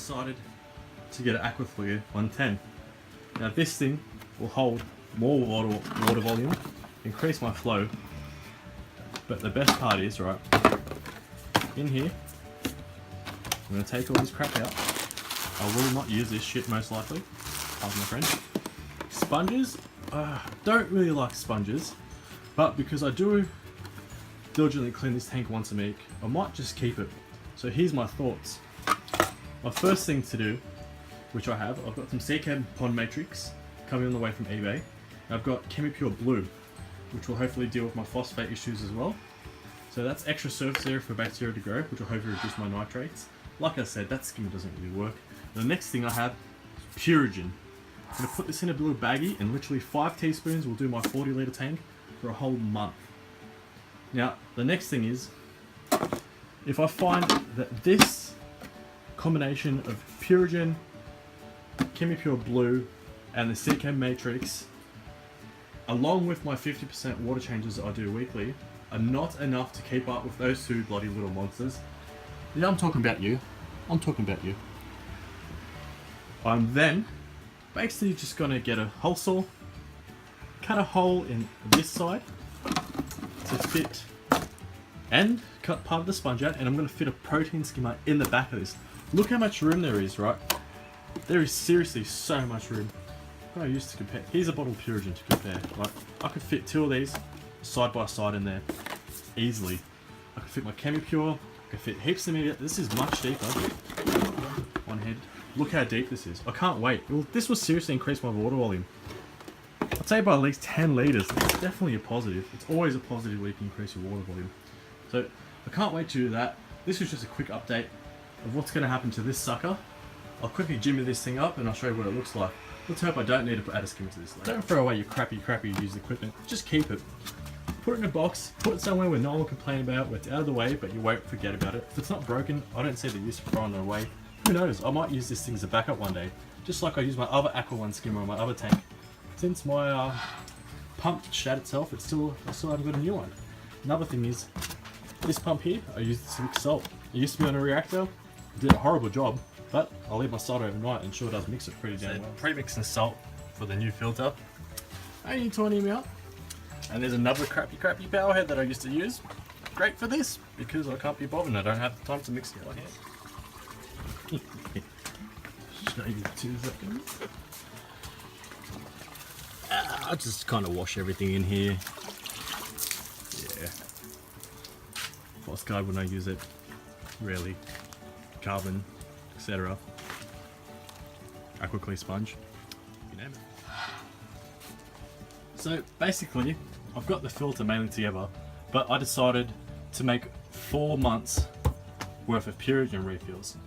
decided to get an AquaClear 110. Now this thing will hold more water volume, increase my flow, but the best part is, right, in here, I'm going to take all this crap out. I will not use this shit most likely, pardon my French. Sponges, don't really like sponges, but because I do diligently clean this tank once a week, I might just keep it. So here's my thoughts. My first thing to do, which I've got some Seachem Pond Matrix coming on the way from eBay. I've got ChemiPure Blue, which will hopefully deal with my phosphate issues as well. So that's extra surface area for bacteria to grow, which will hopefully reduce my nitrates. Like I said, that skimmer doesn't really work. The next thing I have is Purigen. I'm going to put this in a little baggie, and literally 5 teaspoons will do my 40 litre tank for a whole month. Now, the next thing is, if I find that this combination of Purigen, ChemiPure Blue, and the Seachem Matrix, along with my 50% water changes that I do weekly, are not enough to keep up with those 2 bloody little monsters. Yeah, I'm talking about you. I'm talking about you. I'm then basically just going to get a hole saw, cut a hole in this side to fit, and cut part of the sponge out, and I'm going to fit a protein skimmer in the back of this. Look how much room there is, right? There is seriously so much room. What I used to compare, here's a bottle of Purigen to compare. Like, I could fit 2 of these side by side in there easily. I could fit my ChemiPure, I could fit heaps of media. This is much deeper. One head. Look how deep this is. I can't wait. This will seriously increase my water volume. I'd say by at least 10 litres. It's definitely a positive. It's always a positive when you can increase your water volume. So I can't wait to do that. This was just a quick update of what's going to happen to this sucker. I'll quickly jimmy this thing up and I'll show you what it looks like. Let's hope I don't need to add a skimmer to this later. Don't throw away your crappy used equipment. Just keep it. Put it in a box, put it somewhere where no one will complain about, where it's out of the way, but you won't forget about it. If it's not broken, I don't see the use of throwing it away. Who knows, I might use this thing as a backup one day. Just like I use my other Aqua One skimmer on my other tank. Since my pump shat itself, I still haven't got a new one. Another thing is, this pump here, I use this to mix salt. It used to be on a reactor, did a horrible job, but I'll leave my salt overnight and sure does mix it pretty damn well. Pre-mixing salt for the new filter. Only 20 ml. And there's another crappy power head that I used to use. Great for this, because I can't be bothered and I don't have the time to mix it by hand. Show you 2 seconds. I'll just kind of wash everything in here. Yeah. Phosphate when I use it. Rarely. Carbon, etc. AquaClear sponge. You name it. So basically, I've got the filter mainly together, but I decided to make 4 months worth of Purigen refills.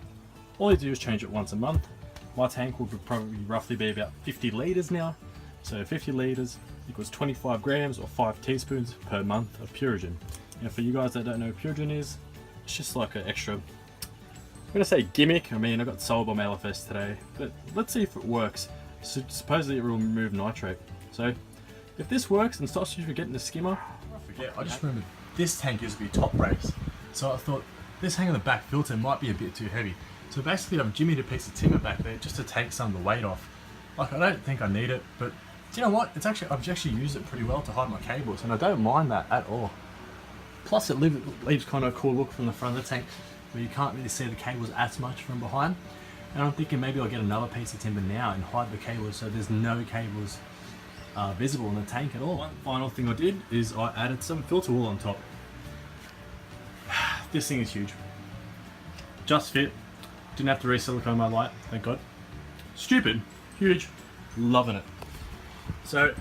All you do is change it once a month. My tank will probably roughly be about 50 litres now. So 50 litres equals 25 grams or 5 teaspoons per month of Purigen. Now for you guys that don't know what Purigen is, it's just like an extra, I'm going to say gimmick. I mean, I got sold by MailFest today, but let's see if it works. So supposedly it will remove nitrate. So if this works and stops you from getting the skimmer, I just remembered this tank used to be top brakes. So I thought this hang on the back filter might be a bit too heavy. So basically I've jimmied a piece of timber back there just to take some of the weight off. Like, I don't think I need it, but do you know what? I've actually used it pretty well to hide my cables, and I don't mind that at all. Plus it leaves kind of a cool look from the front of the tank where you can't really see the cables as much from behind. And I'm thinking maybe I'll get another piece of timber now and hide the cables so there's no cables visible in the tank at all. One final thing I did is I added some filter wool on top. This thing is huge. Just fit. Didn't have to re-silicone my light, thank God. Stupid, huge, loving it. So,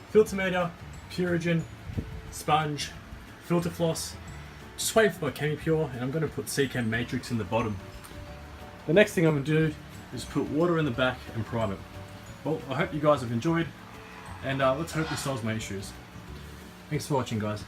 filter meter, Purigen, sponge, filter floss, just wait for my ChemiPure, and I'm going to put Seachem Matrix in the bottom. The next thing I'm going to do is put water in the back and prime it. Well, I hope you guys have enjoyed, and let's hope this solves my issues. Thanks for watching, guys.